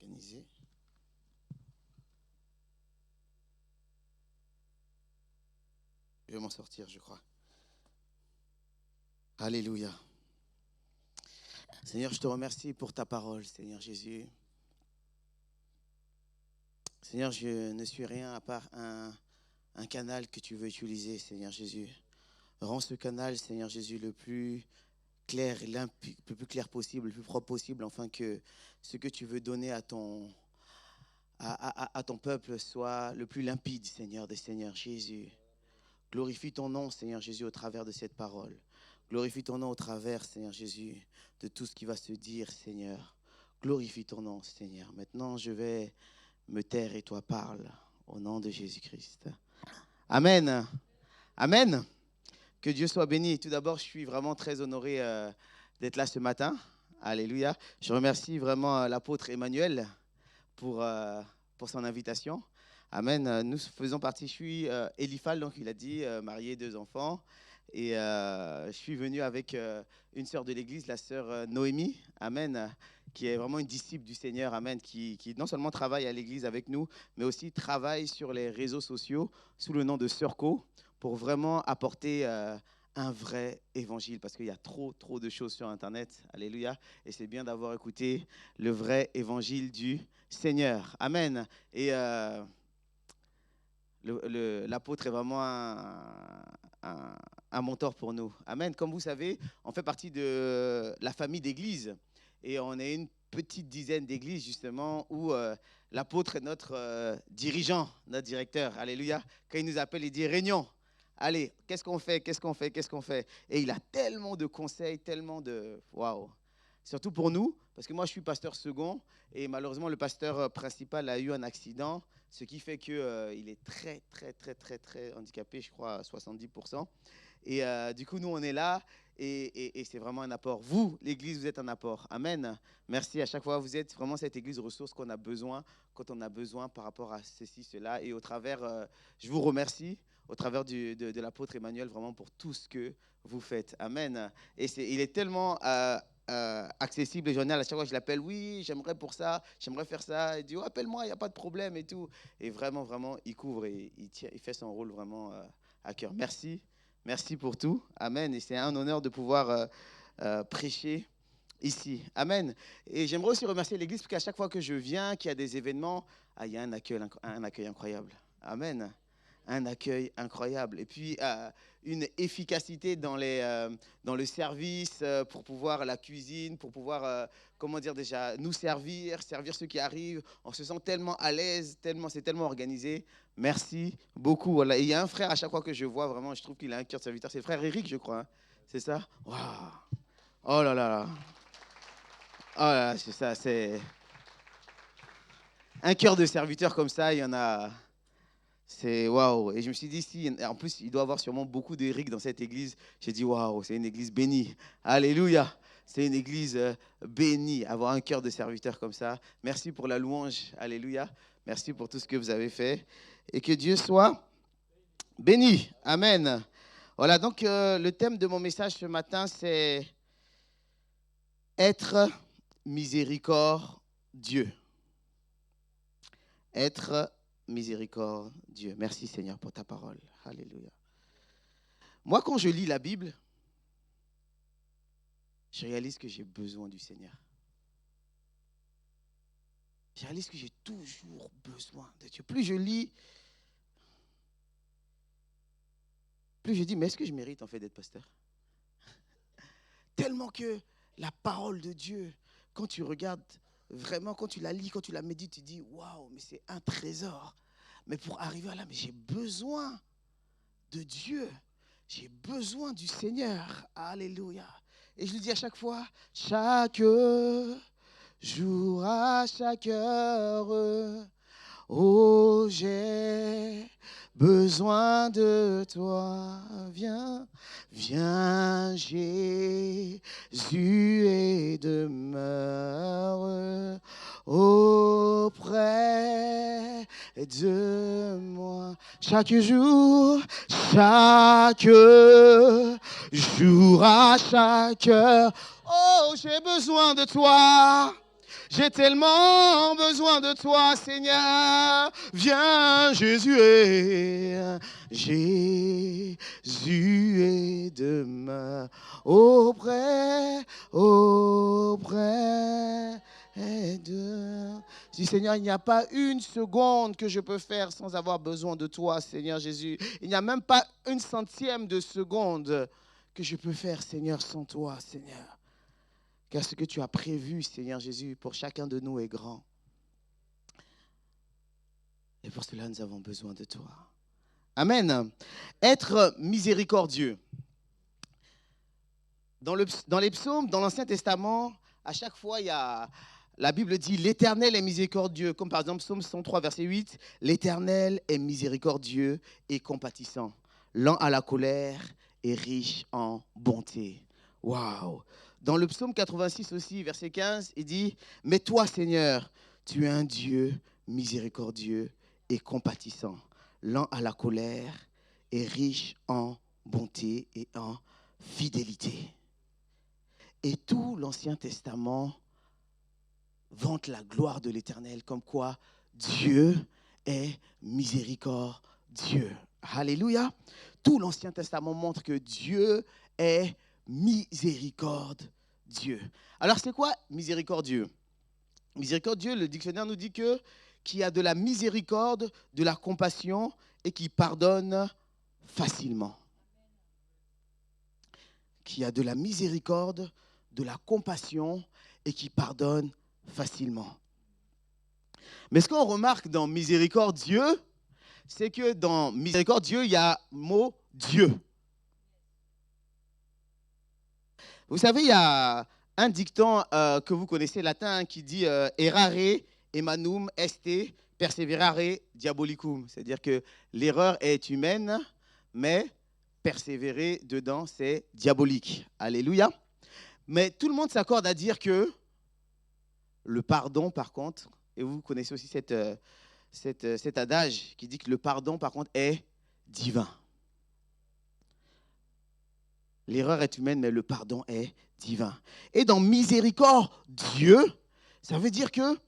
organisé. Je vais m'en sortir, je crois. Alléluia. Seigneur, je te remercie pour ta parole, Seigneur Jésus. Seigneur, je ne suis rien à part un canal que tu veux utiliser, Seigneur Jésus. Rends ce canal, Seigneur Jésus, le plus clair, le plus clair possible, le plus propre possible, afin que ce que tu veux donner à ton peuple soit le plus limpide, Seigneur des Seigneurs Jésus. Glorifie ton nom, Seigneur Jésus, au travers de cette parole. Glorifie ton nom au travers, Seigneur Jésus, de tout ce qui va se dire, Seigneur. Glorifie ton nom, Seigneur. Maintenant, je vais me taire et toi parle, au nom de Jésus-Christ. Amen. Amen. Que Dieu soit béni. Tout d'abord, je suis vraiment très honoré d'être là ce matin. Alléluia. Je remercie vraiment l'apôtre Emmanuel pour son invitation. Amen. Nous faisons partie, je suis Eliphal, donc il a dit, marié, 2 enfants. Et je suis venu avec une sœur de l'église, la sœur Noémie, amen, qui est vraiment une disciple du Seigneur, amen, qui non seulement travaille à l'église avec nous, mais aussi travaille sur les réseaux sociaux sous le nom de Sœur Co, pour vraiment apporter un vrai évangile, parce qu'il y a trop de choses sur Internet, alléluia, et c'est bien d'avoir écouté le vrai évangile du Seigneur, amen. Et l'apôtre est vraiment un mentor pour nous. Amen. Comme vous savez, on fait partie de la famille d'églises. Et on est une petite dizaine d'églises, justement, où l'apôtre est notre dirigeant, notre directeur. Alléluia. Quand il nous appelle, il dit « Réunion ». Allez, qu'est-ce qu'on fait? Et il a tellement de conseils, tellement de... Waouh! Surtout pour nous, parce que moi, je suis pasteur second. Et malheureusement, le pasteur principal a eu un accident, ce qui fait qu'il est très handicapé, je crois, à 70%. Et du coup, nous, on est là et c'est vraiment un apport. Vous, l'Église, vous êtes un apport. Amen. Merci à chaque fois. Vous êtes vraiment cette Église ressource qu'on a besoin quand on a besoin par rapport à ceci, cela. Et au travers, je vous remercie au travers de l'apôtre Emmanuel vraiment pour tout ce que vous faites. Amen. Et il est tellement... accessible et journal, à chaque fois je l'appelle, oui, j'aimerais pour ça, j'aimerais faire ça, il dit, oh, appelle-moi, il n'y a pas de problème et tout. Et vraiment, il couvre et il fait son rôle vraiment à cœur. Merci pour tout. Amen. Et c'est un honneur de pouvoir prêcher ici. Amen. Et j'aimerais aussi remercier l'Église parce qu'à chaque fois que je viens, qu'il y a des événements, il y a un accueil incroyable. Amen. Un accueil incroyable. Et puis, une efficacité dans le service pour pouvoir la cuisine, pour pouvoir, nous servir ceux qui arrivent. On se sent tellement à l'aise, c'est tellement organisé. Merci beaucoup. Voilà. Et il y a un frère à chaque fois que je vois, vraiment, je trouve qu'il a un cœur de serviteur. C'est le frère Eric, je crois. Hein. C'est ça? Waouh! Oh là là! Oh là là, c'est ça, c'est... Un cœur de serviteur comme ça, il y en a... C'est waouh. Et je me suis dit, si, en plus, il doit y avoir sûrement beaucoup d'Éric dans cette église. J'ai dit, waouh, c'est une église bénie. Alléluia. C'est une église bénie. Avoir un cœur de serviteur comme ça. Merci pour la louange. Alléluia. Merci pour tout ce que vous avez fait. Et que Dieu soit béni. Amen. Voilà, donc le thème de mon message ce matin, c'est être miséricordieux. Être miséricordieux. Merci Seigneur pour ta parole. Alléluia. Moi, quand je lis la Bible, je réalise que j'ai besoin du Seigneur. Je réalise que j'ai toujours besoin de Dieu. Plus je lis, plus je dis, mais est-ce que je mérite en fait d'être pasteur? Tellement que la parole de Dieu, quand tu regardes, vraiment, quand tu la lis, quand tu la médites, tu dis, waouh, mais c'est un trésor. Mais pour arriver à là, mais j'ai besoin de Dieu. J'ai besoin du Seigneur. Alléluia. Et je le dis à chaque fois, chaque jour, à chaque heure, oh, j'ai besoin de toi. Viens, Jésus, et demeure auprès de moi. Chaque jour, à chaque heure, oh, j'ai besoin de toi. J'ai tellement besoin de toi, Seigneur. Viens, Jésus Jésus est demain auprès de... Je dis, Seigneur, il n'y a pas une seconde que je peux faire sans avoir besoin de toi, Seigneur Jésus. Il n'y a même pas une centième de seconde que je peux faire, Seigneur, sans toi, Seigneur. Car ce que tu as prévu, Seigneur Jésus, pour chacun de nous est grand. Et pour cela, nous avons besoin de toi. Amen. Être miséricordieux. Dans les psaumes, dans l'Ancien Testament, à chaque fois, la Bible dit « L'Éternel est miséricordieux ». Comme par exemple, psaume 103, verset 8. « L'Éternel est miséricordieux et compatissant, lent à la colère et riche en bonté. » Waouh! Dans le psaume 86 aussi, verset 15, il dit « Mais toi, Seigneur, tu es un Dieu miséricordieux et compatissant, lent à la colère et riche en bonté et en fidélité. » Et tout l'Ancien Testament vante la gloire de l'Éternel, comme quoi Dieu est miséricordieux. Alléluia. Tout l'Ancien Testament montre que Dieu est miséricordieux. Alors c'est quoi miséricordieux? Miséricordieux, le dictionnaire nous dit que qui a de la miséricorde, de la compassion et qui pardonne facilement. Qui a de la miséricorde, de la compassion et qui pardonne facilement. Mais ce qu'on remarque dans miséricordieux, c'est que dans miséricordieux, il y a le mot Dieu. Vous savez, il y a un dicton que vous connaissez latin qui dit errare emanum est perseverare diabolicum. C'est-à-dire que l'erreur est humaine, mais persévérer dedans, c'est diabolique. Alléluia. Mais tout le monde s'accorde à dire que le pardon, par contre, et vous connaissez aussi cet adage qui dit que le pardon, par contre, est divin. L'erreur est humaine, mais le pardon est divin. Et dans miséricorde, Dieu, ça veut dire que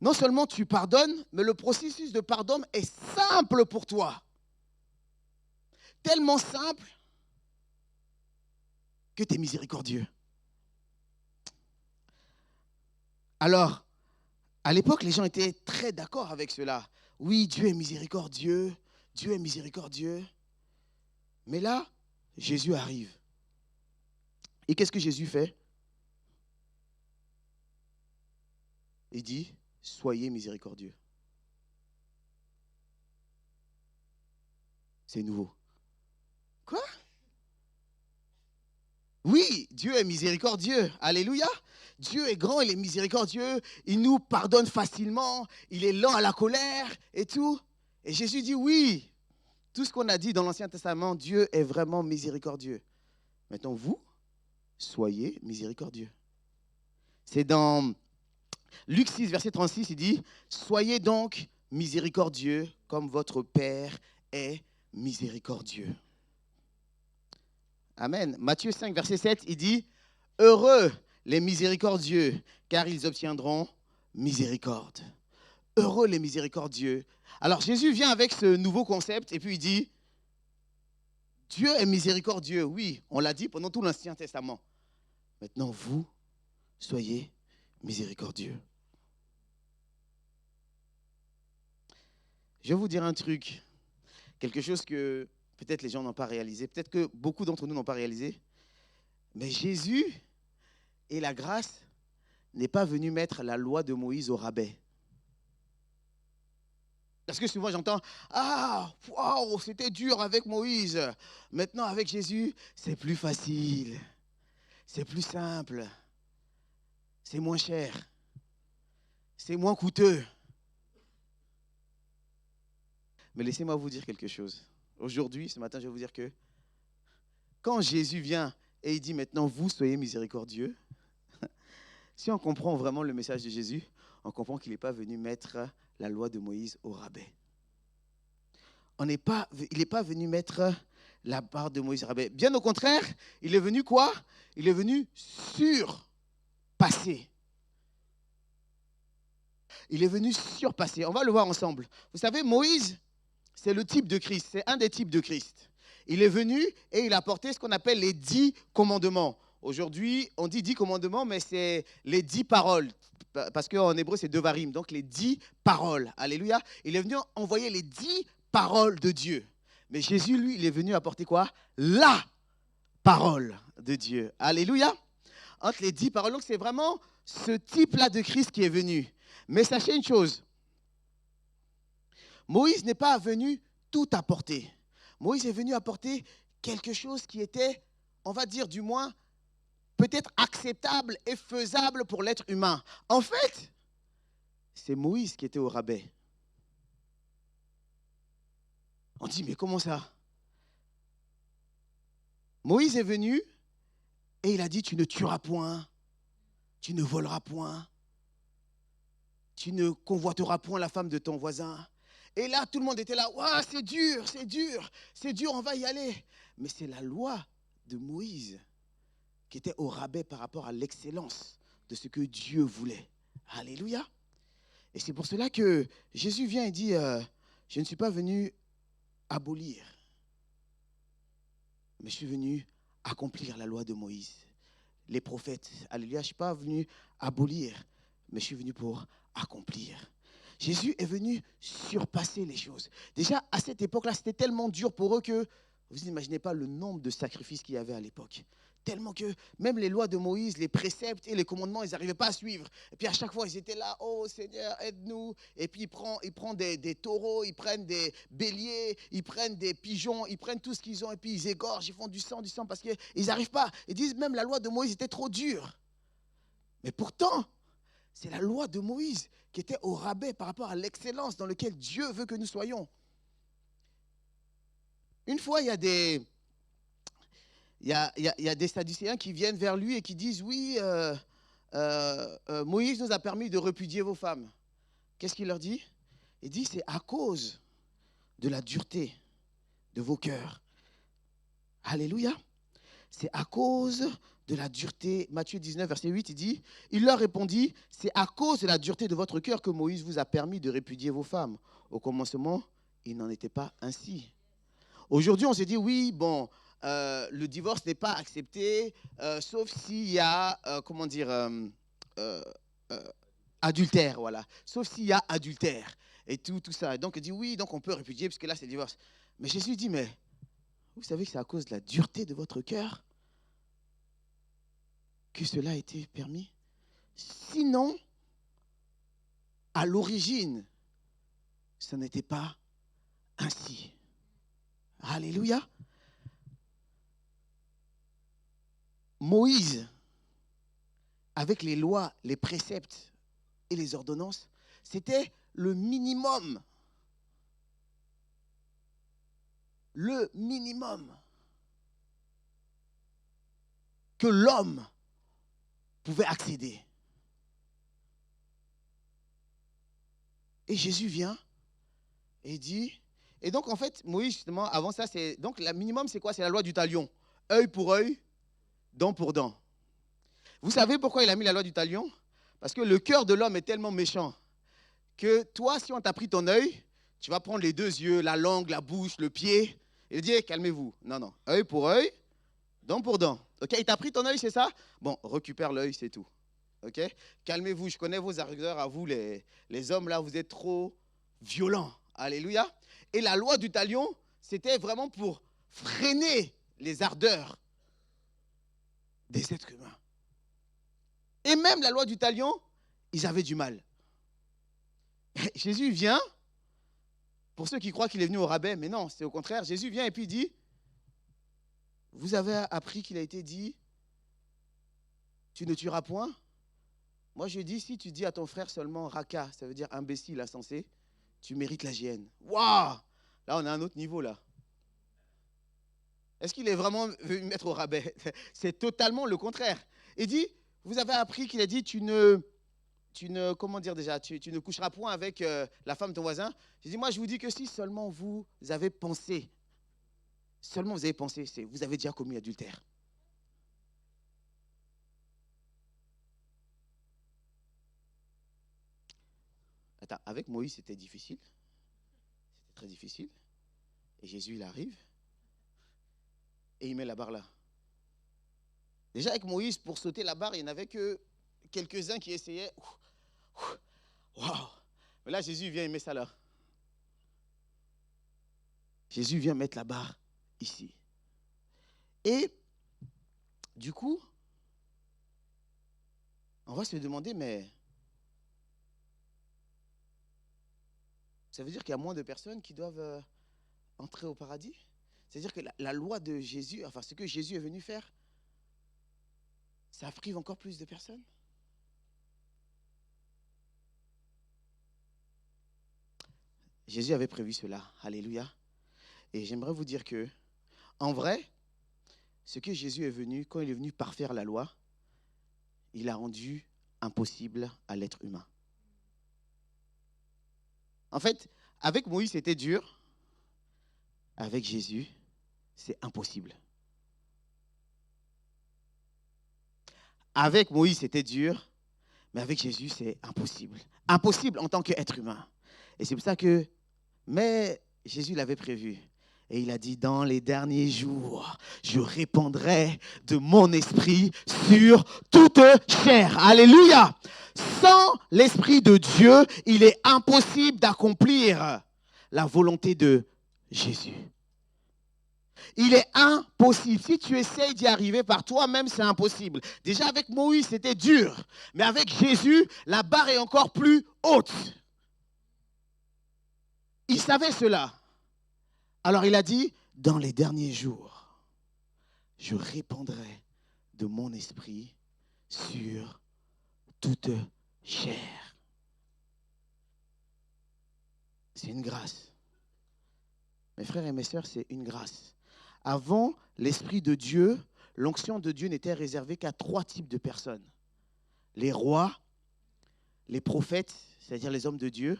non seulement tu pardonnes, mais le processus de pardon est simple pour toi. Tellement simple que tu es miséricordieux. Alors, à l'époque, les gens étaient très d'accord avec cela. Oui, Dieu est miséricordieux, Dieu est miséricordieux. Mais là, Jésus arrive. Et qu'est-ce que Jésus fait? Il dit, soyez miséricordieux. C'est nouveau. Quoi? Oui, Dieu est miséricordieux. Alléluia. Dieu est grand, il est miséricordieux. Il nous pardonne facilement. Il est lent à la colère et tout. Et Jésus dit oui. Tout ce qu'on a dit dans l'Ancien Testament, Dieu est vraiment miséricordieux. Maintenant, vous, soyez miséricordieux. C'est dans Luc 6, verset 36, il dit « Soyez donc miséricordieux comme votre Père est miséricordieux. » Amen. Matthieu 5, verset 7, il dit « Heureux les miséricordieux, car ils obtiendront miséricorde. » Heureux les miséricordieux. Alors Jésus vient avec ce nouveau concept et puis il dit « Dieu est miséricordieux. » Oui, on l'a dit pendant tout l'Ancien Testament. Maintenant, vous, soyez miséricordieux. Je vais vous dire un truc, quelque chose que peut-être les gens n'ont pas réalisé, peut-être que beaucoup d'entre nous n'ont pas réalisé, mais Jésus et la grâce n'est pas venu mettre la loi de Moïse au rabais. Parce que souvent j'entends « Ah, wow, c'était dur avec Moïse. Maintenant avec Jésus, c'est plus facile, c'est plus simple, c'est moins cher, c'est moins coûteux. » Mais laissez-moi vous dire quelque chose. Aujourd'hui, ce matin, je vais vous dire que quand Jésus vient et il dit maintenant, vous soyez miséricordieux, si on comprend vraiment le message de Jésus, on comprend qu'il n'est pas venu mettre la loi de Moïse au rabais. Il n'est pas venu mettre la part de Moïse au rabais. Bien au contraire, il est venu quoi? Il est venu surpasser. il est venu surpasser. On va le voir ensemble. Vous savez, Moïse, c'est le type de Christ, c'est un des types de Christ. Il est venu et il a apporté ce qu'on appelle les 10 commandements. Aujourd'hui, on dit 10 commandements, mais c'est les 10 paroles. Parce qu'en hébreu, c'est devarim, donc les 10 paroles. Alléluia. Il est venu envoyer les 10 paroles de Dieu. Mais Jésus, lui, il est venu apporter quoi? La parole de Dieu. Alléluia. Entre les 10 paroles, donc c'est vraiment ce type-là de Christ qui est venu. Mais sachez une chose, Moïse n'est pas venu tout apporter. Moïse est venu apporter quelque chose qui était, on va dire du moins, peut-être acceptable et faisable pour l'être humain. En fait, c'est Moïse qui était au rabais. On dit, mais comment ça? Moïse est venu et il a dit, tu ne tueras point, tu ne voleras point, tu ne convoiteras point la femme de ton voisin. Et là, tout le monde était là, ouah, c'est dur, c'est dur, c'est dur, on va y aller. Mais c'est la loi de Moïse qui était au rabais par rapport à l'excellence de ce que Dieu voulait. Alléluia. Et c'est pour cela que Jésus vient et dit, je ne suis pas venu abolir, mais je suis venu accomplir la loi de Moïse, les prophètes. Alléluia, je ne suis pas venu abolir, mais je suis venu pour accomplir. Jésus est venu surpasser les choses. Déjà, à cette époque-là, c'était tellement dur pour eux que vous n'imaginez pas le nombre de sacrifices qu'il y avait à l'époque. Tellement que même les lois de Moïse, les préceptes et les commandements, ils n'arrivaient pas à suivre. Et puis à chaque fois, ils étaient là, oh Seigneur, aide-nous. Et puis ils prennent des taureaux, ils prennent des béliers, ils prennent des pigeons, ils prennent tout ce qu'ils ont et puis ils égorgent, ils font du sang parce qu'ils n'arrivent pas. Ils disent même la loi de Moïse était trop dure. Mais pourtant, c'est la loi de Moïse qui était au rabais par rapport à l'excellence dans laquelle Dieu veut que nous soyons. Une fois, il y a des Sadducéens qui viennent vers lui et qui disent, oui, Moïse nous a permis de répudier vos femmes. Qu'est-ce qu'il leur dit? Il dit, c'est à cause de la dureté de vos cœurs. Alléluia. C'est à cause de la dureté. Matthieu 19, verset 8, il dit, il leur répondit, c'est à cause de la dureté de votre cœur que Moïse vous a permis de répudier vos femmes. Au commencement, il n'en était pas ainsi. Aujourd'hui, on s'est dit, oui, bon, le divorce n'est pas accepté, sauf s'il y a, adultère, voilà. Sauf s'il y a adultère et tout ça. Et donc, il dit, oui, donc on peut répudier, parce que là, c'est le divorce. Mais Jésus dit, mais vous savez que c'est à cause de la dureté de votre cœur que cela a été permis. Sinon, à l'origine, ce n'était pas ainsi. Alléluia. Moïse, avec les lois, les préceptes et les ordonnances, c'était le minimum. Le minimum que l'homme pouvait accéder. Et Jésus vient et dit, et donc en fait, Moïse justement, avant ça, donc le minimum c'est quoi? C'est la loi du talion. Œil pour œil, dent pour dent. Vous savez pourquoi il a mis la loi du talion? Parce que le cœur de l'homme est tellement méchant que toi, si on t'a pris ton œil, tu vas prendre les deux yeux, la langue, la bouche, le pied, et dire, calmez-vous. Non, non, œil pour œil, dent pour dent. Ok, il t'a pris ton œil, c'est ça? Bon, récupère l'œil, c'est tout. Ok, calmez-vous, je connais vos ardeurs à vous, les hommes là, vous êtes trop violents. Alléluia. Et la loi du talion, c'était vraiment pour freiner les ardeurs des êtres humains. Et même la loi du talion, ils avaient du mal. Jésus vient, pour ceux qui croient qu'il est venu au rabais, mais non, c'est au contraire. Jésus vient et puis dit, vous avez appris qu'il a été dit, tu ne tueras point. Moi je dis, si tu dis à ton frère seulement raka, ça veut dire imbécile, insensé, tu mérites la géhenne. Waouh! Là on a un autre niveau là. Est-ce qu'il est vraiment venu mettre au rabais? C'est totalement le contraire. Il dit, vous avez appris qu'il a dit, tu ne coucheras point avec la femme de ton voisin. J'ai dit, moi je vous dis que si seulement vous avez pensé, vous avez déjà commis adultère. Attends, avec Moïse, c'était difficile. C'était très difficile. Et Jésus, il arrive et il met la barre là. Déjà, avec Moïse, pour sauter la barre, il n'y en avait que quelques-uns qui essayaient. Waouh! Mais là, Jésus vient et met ça là. Jésus vient mettre la barre ici. Et du coup, on va se demander, mais ça veut dire qu'il y a moins de personnes qui doivent entrer au paradis? C'est-à-dire que la loi de Jésus, enfin ce que Jésus est venu faire, ça prive encore plus de personnes? Jésus avait prévu cela. Alléluia. Et j'aimerais vous dire que, en vrai, ce que Jésus est venu, quand il est venu parfaire la loi, il a rendu impossible à l'être humain. En fait, avec Moïse, c'était dur. Avec Jésus, c'est impossible. Avec Moïse, c'était dur, mais avec Jésus, c'est impossible. Impossible en tant qu'être humain. Et c'est pour ça que, mais Jésus l'avait prévu. Et il a dit, dans les derniers jours, je répandrai de mon esprit sur toute chair. Alléluia. Sans l'esprit de Dieu, il est impossible d'accomplir la volonté de Jésus. Il est impossible. Si tu essayes d'y arriver par toi-même, c'est impossible. Déjà avec Moïse, c'était dur. Mais avec Jésus, la barre est encore plus haute. Il savait cela. Alors il a dit, dans les derniers jours, je répandrai de mon esprit sur toute chair. C'est une grâce. Mes frères et mes sœurs, c'est une grâce. Avant, l'Esprit de Dieu, l'onction de Dieu n'était réservée qu'à 3 types de personnes. Les rois, les prophètes, c'est-à-dire les hommes de Dieu,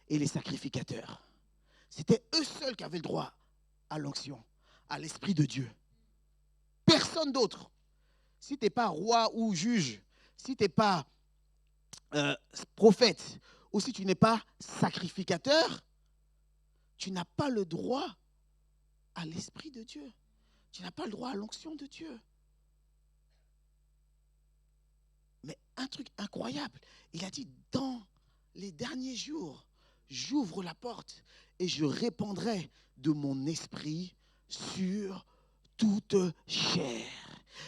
et les sacrificateurs. C'était eux seuls qui avaient le droit à l'onction, à l'Esprit de Dieu. Personne d'autre. Si tu n'es pas roi ou juge, si tu n'es pas prophète, ou si tu n'es pas sacrificateur, tu n'as pas le droit à l'Esprit de Dieu. Tu n'as pas le droit à l'onction de Dieu. Mais un truc incroyable, il a dit, dans les derniers jours, j'ouvre la porte et je répandrai de mon esprit sur toute chair.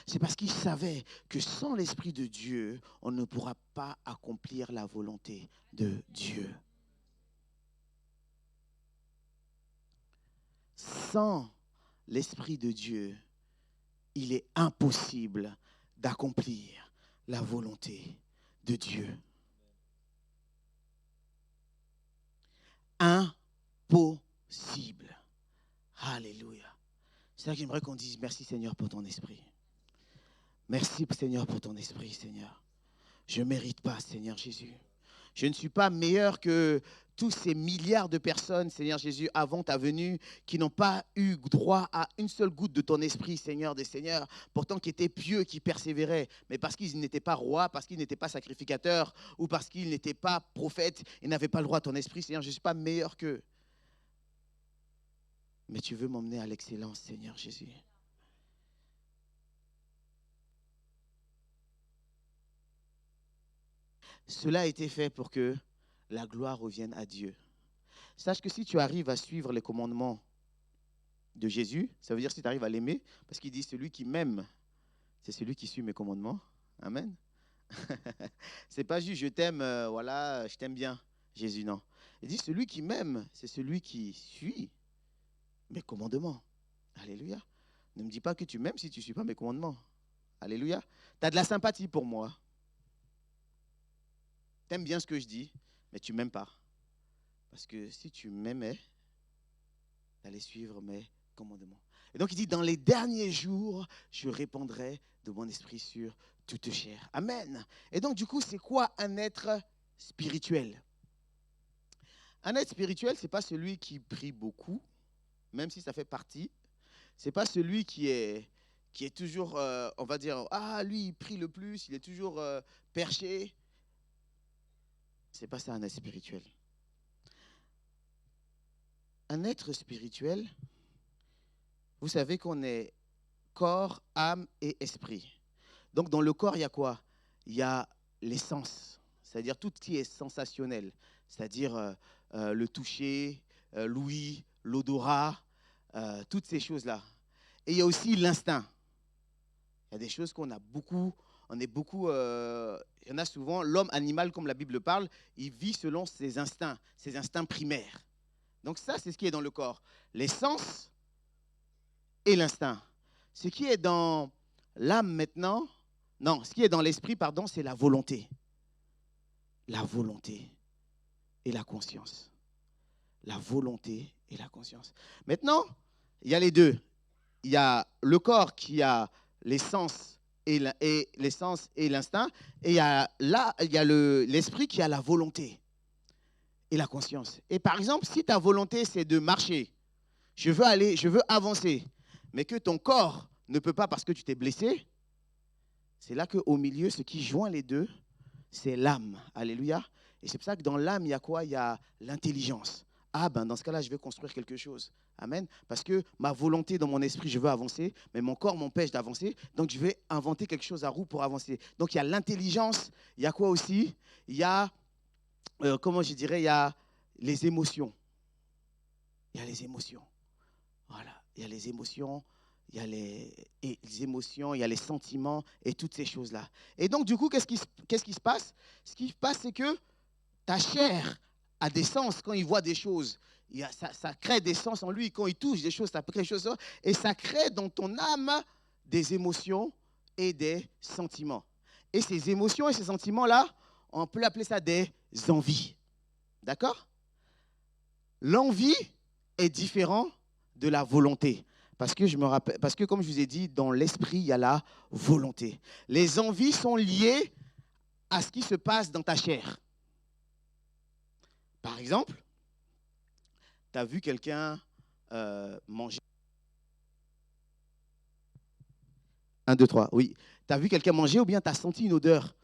C'est parce qu'il savait que sans l'Esprit de Dieu, on ne pourra pas accomplir la volonté de Dieu. Sans l'Esprit de Dieu, il est impossible d'accomplir la volonté de Dieu. Impossible. Alléluia. C'est ça que j'aimerais qu'on dise merci Seigneur pour ton esprit. Merci Seigneur pour ton esprit, Seigneur. Je ne mérite pas, Seigneur Jésus. Je ne suis pas meilleur que tous ces milliards de personnes, Seigneur Jésus, avant ta venue, qui n'ont pas eu droit à une seule goutte de ton esprit, Seigneur des Seigneurs, pourtant qui étaient pieux, qui persévéraient, mais parce qu'ils n'étaient pas rois, parce qu'ils n'étaient pas sacrificateurs, ou parce qu'ils n'étaient pas prophètes, ils n'avaient pas le droit à ton esprit, Seigneur, je ne suis pas meilleur qu'eux. Mais tu veux m'emmener à l'excellence, Seigneur Jésus. Cela a été fait pour que la gloire revienne à Dieu. Sache que si tu arrives à suivre les commandements de Jésus, ça veut dire si tu arrives à l'aimer, parce qu'il dit celui qui m'aime, c'est celui qui suit mes commandements. Amen. C'est pas juste je t'aime, voilà, je t'aime bien, Jésus, non. Il dit celui qui m'aime, c'est celui qui suit mes commandements. Alléluia. Ne me dis pas que tu m'aimes si tu ne suis pas mes commandements. Alléluia. Tu as de la sympathie pour moi. Tu aimes bien ce que je dis, mais tu ne m'aimes pas. Parce que si tu m'aimais, tu allais suivre mes commandements. Et donc il dit, dans les derniers jours, je répandrai de mon esprit sur toute chair. Amen. Et donc du coup, c'est quoi un être spirituel? Un être spirituel, ce n'est pas celui qui prie beaucoup, même si ça fait partie. Ce n'est pas celui qui est toujours, on va dire, ah, lui, il prie le plus, il est toujours perché. Ce n'est pas ça un être spirituel. un être spirituel, vous savez qu'on est corps, âme et esprit. Donc dans le corps, il y a quoi? Il y a les sens, c'est-à-dire tout ce qui est sensationnel, c'est-à-dire le toucher, l'ouïe, l'odorat, toutes ces choses-là. Et il y a aussi l'instinct. Il y a des choses qu'on a beaucoup, on est beaucoup, il y en a souvent, l'homme animal, comme la Bible parle, il vit selon ses instincts primaires. Donc ça, c'est ce qui est dans le corps. Les sens et l'instinct. Ce qui est dans l'âme maintenant, non, ce qui est dans l'esprit, pardon, c'est la volonté. La volonté et la conscience. La volonté et la conscience. Maintenant, il y a les deux. Il y a le corps qui a les sens et l'instinct, et il y a l'esprit qui a la volonté et la conscience. Et par exemple, si ta volonté, c'est de marcher, je veux avancer, mais que ton corps ne peut pas parce que tu t'es blessé, c'est là qu'au milieu, ce qui joint les deux, c'est l'âme. Alléluia. Et c'est pour ça que dans l'âme, il y a quoi? Il y a l'intelligence. Ah ben, dans ce cas-là, je vais construire quelque chose. Amen. Parce que ma volonté dans mon esprit, je veux avancer, mais mon corps m'empêche d'avancer. Donc, je vais inventer quelque chose à roue pour avancer. Donc, il y a l'intelligence. Il y a quoi aussi? Il y a, comment je dirais, il y a les émotions. Il y a les émotions. Voilà. Il y a les émotions. Il y a les émotions, il y a les sentiments et toutes ces choses-là. Et donc, du coup, qu'est-ce qui se passe? Ce qui se passe, c'est que ta chair a des sens quand il voit des choses. Ça crée des sens en lui. Quand il touche des choses, ça crée des choses. Et ça crée dans ton âme des émotions et des sentiments. Et ces émotions et ces sentiments-là, on peut appeler ça des envies. D'accord? L'envie est différent de la volonté. Parce que comme je vous ai dit, dans l'esprit, il y a la volonté. Les envies sont liées à ce qui se passe dans ta chair. Par exemple, tu as vu quelqu'un manger. 1, 2, 3, oui. Tu as vu quelqu'un manger ou bien tu as senti une odeur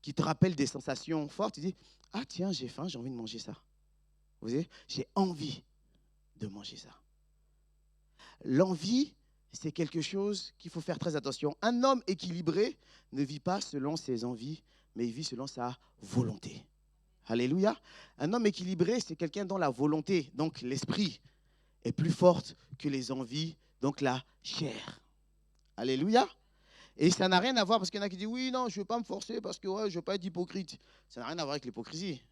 qui te rappelle des sensations fortes. Tu dis, ah tiens, j'ai faim, j'ai envie de manger ça. Vous voyez, j'ai envie de manger ça. L'envie, c'est quelque chose qu'il faut faire très attention. Un homme équilibré ne vit pas selon ses envies, mais il vit selon sa volonté. Alléluia. Un homme équilibré, c'est quelqu'un dont la volonté, donc l'esprit, est plus forte que les envies, donc la chair. Alléluia. Et ça n'a rien à voir, parce qu'il y en a qui disent, oui, non, je ne veux pas me forcer parce que je ne veux pas être hypocrite. Ça n'a rien à voir avec l'hypocrisie.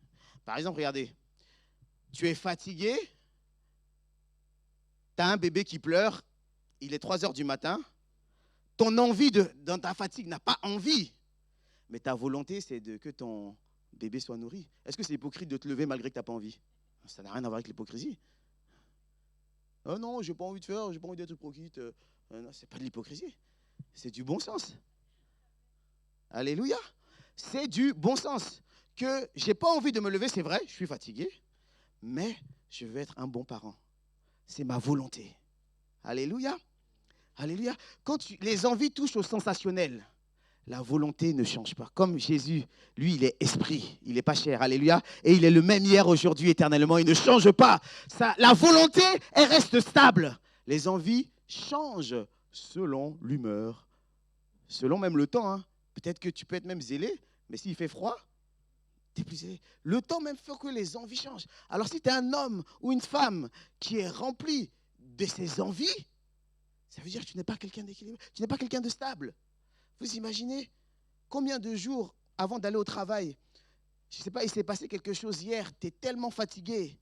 Par exemple, regardez, tu es fatigué, tu as un bébé qui pleure, il est 3 heures du matin, ton envie dans ta fatigue n'a pas envie, mais ta volonté, c'est que ton bébé soit nourri. Est-ce que c'est hypocrite de te lever malgré que tu n'as pas envie? Ça n'a rien à voir avec l'hypocrisie. Oh non, je n'ai pas envie de faire, je n'ai pas envie d'être hypocrite. Non, ce n'est pas de l'hypocrisie, c'est du bon sens. Alléluia. C'est du bon sens. Que je n'ai pas envie de me lever, c'est vrai, je suis fatigué, mais je veux être un bon parent. C'est ma volonté. Alléluia. Alléluia. Quand les envies touchent au sensationnel, la volonté ne change pas. Comme Jésus, lui, il est esprit, il n'est pas chair. Alléluia. Et il est le même hier, aujourd'hui, éternellement. Il ne change pas. La volonté, elle reste stable. Les envies changent selon l'humeur, selon même le temps. Hein. Peut-être que tu peux être même zélé, mais s'il fait froid, tu es plus zélé. Le temps même fait que les envies changent. Alors si tu es un homme ou une femme qui est rempli de ses envies, ça veut dire que tu n'es pas quelqu'un d'équilibré, tu n'es pas quelqu'un de stable. Vous imaginez combien de jours avant d'aller au travail, je ne sais pas, il s'est passé quelque chose hier, tu es tellement fatigué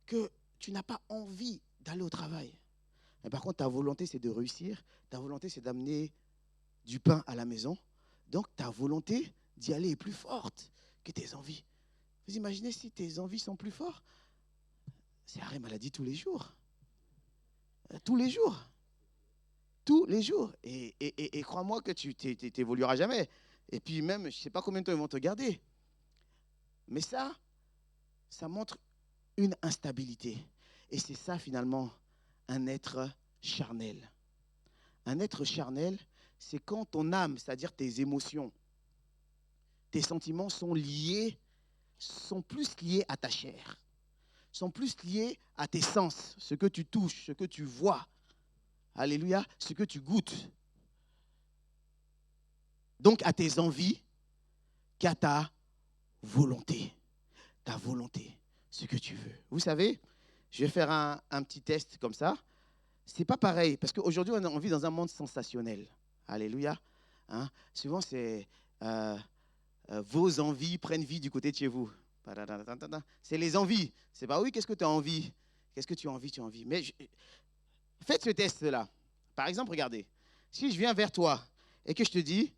que tu n'as pas envie d'aller au travail. Mais par contre, ta volonté, c'est de réussir, ta volonté, c'est d'amener du pain à la maison. Donc, ta volonté d'y aller est plus forte que tes envies. Vous imaginez si tes envies sont plus fortes? C'est arrêt maladie tous les jours. Tous les jours. Tous les jours. Et crois-moi que tu n'évolueras jamais. Et puis même, je ne sais pas combien de temps ils vont te garder. Mais ça montre une instabilité. Et c'est ça finalement, un être charnel. Un être charnel, c'est quand ton âme, c'est-à-dire tes émotions, tes sentiments sont plus liés à ta chair. sont plus liés à tes sens, ce que tu touches, ce que tu vois. Alléluia, ce que tu goûtes. Donc à tes envies qu'à ta volonté. Ta volonté, ce que tu veux. Vous savez, je vais faire un petit test comme ça. C'est pas pareil, parce qu'aujourd'hui, on vit dans un monde sensationnel. Alléluia. Hein? Souvent, c'est vos envies prennent vie du côté de chez vous. C'est les envies. C'est pas oui, qu'est-ce que tu as envie? Qu'est-ce que tu as envie? Tu as envie. Mais faites ce test-là. Par exemple, regardez. Si je viens vers toi et que je te dis,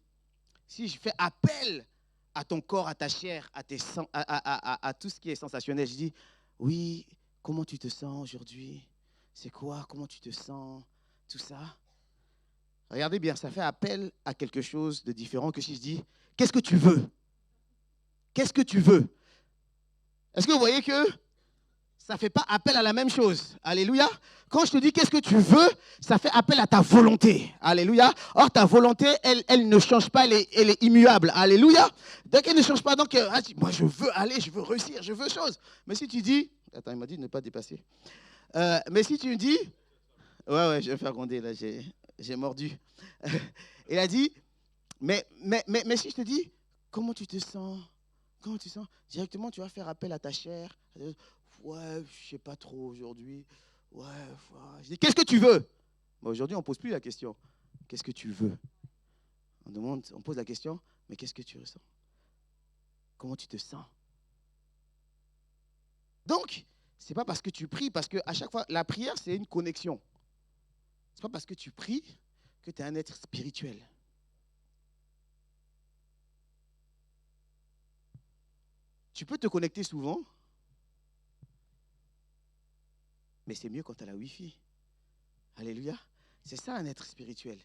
si je fais appel à ton corps, à ta chair, à tout ce qui est sensationnel, je dis, oui, comment tu te sens aujourd'hui? C'est quoi? Comment tu te sens? Tout ça. Regardez bien, ça fait appel à quelque chose de différent que si je dis, qu'est-ce que tu veux? Qu'est-ce que tu veux? Est-ce que vous voyez que ça ne fait pas appel à la même chose? Alléluia. Quand je te dis qu'est-ce que tu veux, ça fait appel à ta volonté. Alléluia. Or, ta volonté, elle ne change pas, elle est immuable. Alléluia. Donc, elle ne change pas. Donc, moi, je veux aller, je veux réussir, je veux chose. Mais si tu dis, attends, il m'a dit de ne pas dépasser. Mais si tu me dis, ouais, je vais faire gronder, là, j'ai mordu. Il a dit, mais si je te dis, comment tu te sens? Comment tu sens? Directement, tu vas faire appel à ta chair. Ouais, je sais pas trop aujourd'hui. Ouais. Je dis, qu'est-ce que tu veux? Aujourd'hui, on ne pose plus la question. Qu'est-ce que tu veux? On pose la question, mais qu'est-ce que tu ressens? Comment tu te sens? Donc, ce n'est pas parce que tu pries, parce qu'à chaque fois, la prière, c'est une connexion. Ce n'est pas parce que tu pries que tu es un être spirituel. Tu peux te connecter souvent, mais c'est mieux quand tu as la Wi-Fi. Alléluia. C'est ça un être spirituel.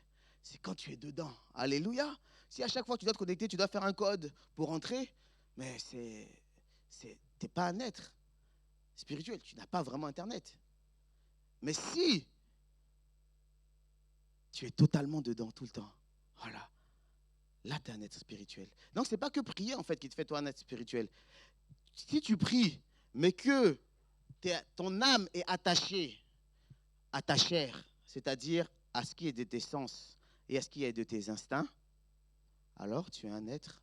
C'est quand tu es dedans. Alléluia. Si à chaque fois que tu dois te connecter, tu dois faire un code pour entrer, mais tu n'es pas un être spirituel. Tu n'as pas vraiment Internet. Mais si tu es totalement dedans tout le temps, voilà, là, tu es un être spirituel. Donc, ce n'est pas que prier, en fait, qui te fait toi un être spirituel. Si tu pries, mais que ton âme est attachée à ta chair, c'est-à-dire à ce qui est de tes sens et à ce qui est de tes instincts, alors tu es un être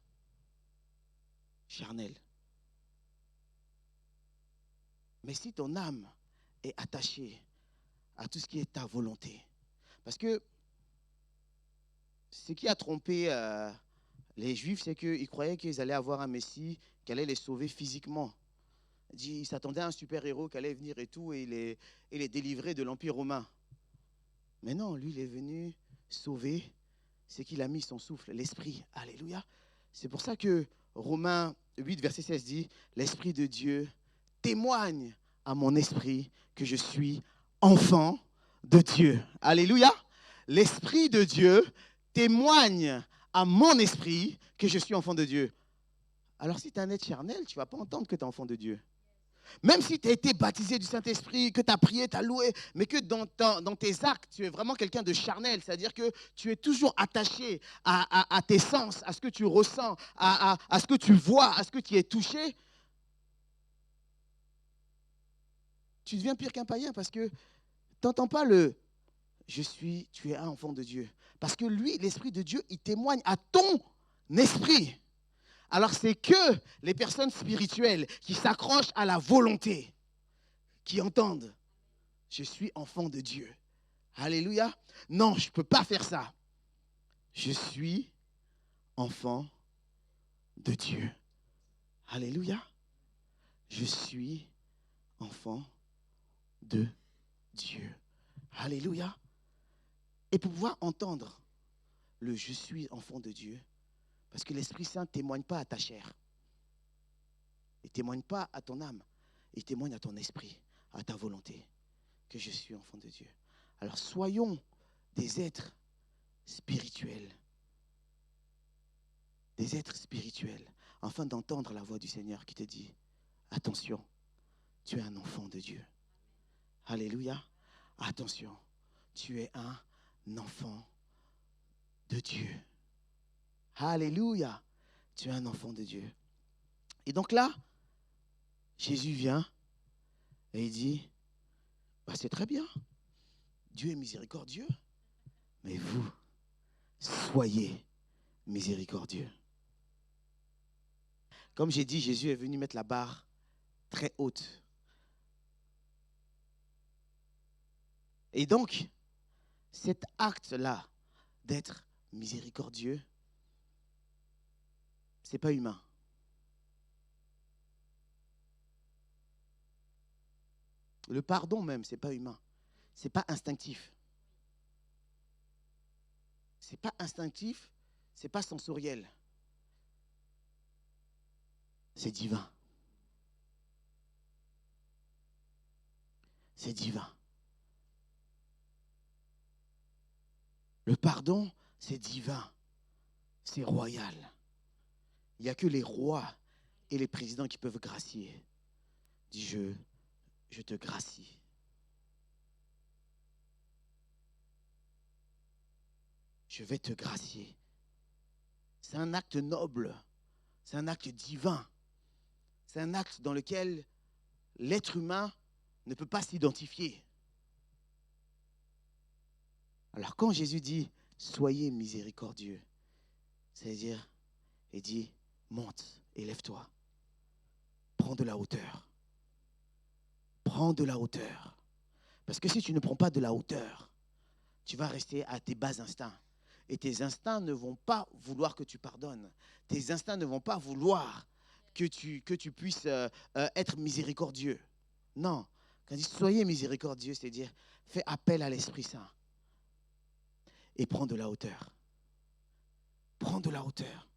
charnel. Mais si ton âme est attachée à tout ce qui est ta volonté, parce que ce qui a trompé les Juifs, c'est qu'ils croyaient qu'ils allaient avoir un Messie qui allait les sauver physiquement. Ils s'attendaient à un super-héros qui allait venir et tout, et les délivrer de l'Empire romain. Mais non, lui, il est venu sauver ce qu'il a mis son souffle, l'Esprit. Alléluia. C'est pour ça que Romains 8, verset 16 dit, l'Esprit de Dieu témoigne à mon esprit que je suis enfant de Dieu. Alléluia. L'Esprit de Dieu témoigne à mon esprit que je suis enfant de Dieu. Alors si tu es un être charnel, tu ne vas pas entendre que tu es enfant de Dieu. Même si tu as été baptisé du Saint-Esprit, que tu as prié, tu as loué, mais que dans tes actes, tu es vraiment quelqu'un de charnel, c'est-à-dire que tu es toujours attaché à tes sens, à ce que tu ressens, à ce que tu vois, à ce que tu es touché, tu deviens pire qu'un païen parce que tu n'entends pas tu es un enfant de Dieu. Parce que lui, l'Esprit de Dieu, il témoigne à ton esprit. Alors c'est que les personnes spirituelles qui s'accrochent à la volonté, qui entendent, je suis enfant de Dieu. Alléluia. Non, je ne peux pas faire ça. Je suis enfant de Dieu. Alléluia. Je suis enfant de Dieu. Alléluia. Et pour pouvoir entendre le je suis enfant de Dieu, parce que l'Esprit Saint ne témoigne pas à ta chair. Il ne témoigne pas à ton âme. Il témoigne à ton esprit, à ta volonté, que je suis enfant de Dieu. Alors soyons des êtres spirituels. Des êtres spirituels, afin d'entendre la voix du Seigneur qui te dit, attention, tu es un enfant de Dieu. Alléluia. Attention, tu es un enfant de Dieu. Alléluia. Tu es un enfant de Dieu. Et donc là, Jésus vient Et il dit, bah, c'est très bien. Dieu est miséricordieux. Mais vous, soyez miséricordieux. Comme j'ai dit, Jésus est venu mettre la barre très haute. Et donc, cet acte-là d'être miséricordieux, ce n'est pas humain. Le pardon même, ce n'est pas humain. Ce n'est pas instinctif. Ce n'est pas instinctif, ce n'est pas sensoriel. C'est divin. C'est divin. Le pardon, c'est divin. C'est royal. Il n'y a que les rois et les présidents qui peuvent gracier. Dis, je te gracie. Je vais te gracier. C'est un acte noble. C'est un acte divin. C'est un acte dans lequel l'être humain ne peut pas s'identifier. Alors quand Jésus dit « Soyez miséricordieux », c'est-à-dire, il dit « Monte, élève-toi, prends de la hauteur. Prends de la hauteur. » Parce que si tu ne prends pas de la hauteur, tu vas rester à tes bas instincts. Et tes instincts ne vont pas vouloir que tu pardonnes. Tes instincts ne vont pas vouloir que tu puisses être miséricordieux. Non. Quand il dit « Soyez miséricordieux », c'est-à-dire, fais appel à l'Esprit Saint. Et prends de la hauteur. Prends de la hauteur.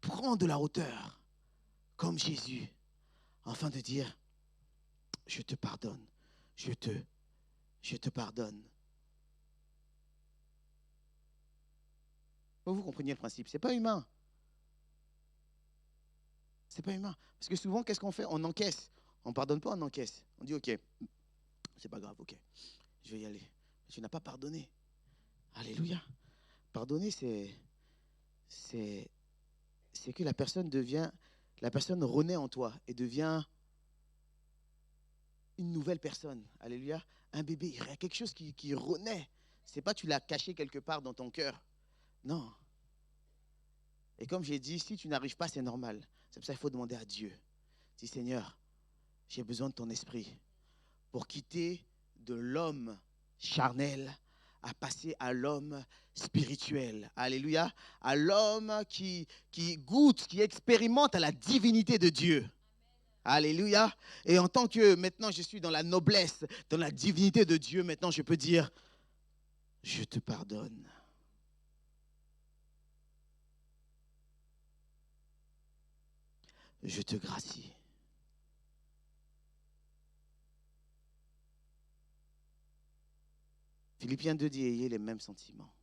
Prends de la hauteur, comme Jésus, afin de dire, je te pardonne, je te pardonne. Vous comprenez le principe, ce n'est pas humain. Ce n'est pas humain. Parce que souvent, qu'est-ce qu'on fait? On encaisse. On ne pardonne pas, on encaisse. On dit, ok, c'est pas grave, ok, je vais y aller. Tu n'as pas pardonné. Alléluia. Pardonner, c'est que la personne renaît en toi et devient une nouvelle personne. Alléluia. Un bébé, il y a quelque chose qui renaît. C'est pas tu l'as caché quelque part dans ton cœur. Non. Et comme j'ai dit, si tu n'arrives pas, c'est normal. C'est pour ça qu'il faut demander à Dieu. Dis, Seigneur, j'ai besoin de ton esprit pour quitter de l'homme charnel à passer à l'homme spirituel. Alléluia. À l'homme qui goûte, qui expérimente à la divinité de Dieu. Alléluia. Et en tant que maintenant je suis dans la noblesse, dans la divinité de Dieu, maintenant je peux dire, je te pardonne. Je te gracie. Philippiens 2 dit, ayez les mêmes sentiments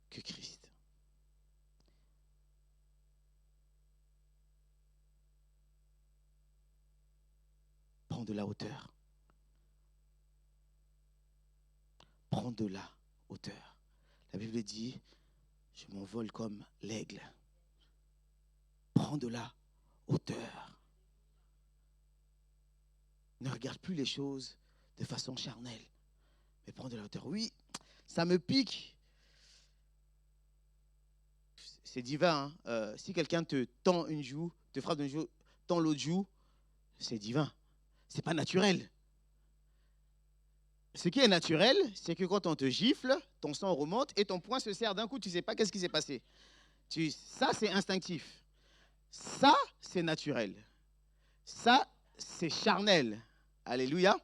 que Christ. Prends de la hauteur. Prends de la hauteur. La Bible dit, je m'envole comme l'aigle. Prends de la hauteur. Ne regarde plus les choses de façon charnelle, mais prends de la hauteur. Oui, ça me pique. C'est divin. Hein. Si quelqu'un te tend une joue, te frappe d'une joue, tend l'autre joue, c'est divin. C'est pas naturel. Ce qui est naturel, c'est que quand on te gifle, ton sang remonte et ton poing se serre d'un coup, tu ne sais pas qu'est-ce qui s'est passé. Ça, c'est instinctif. Ça, c'est naturel. Ça, c'est charnel. Alléluia.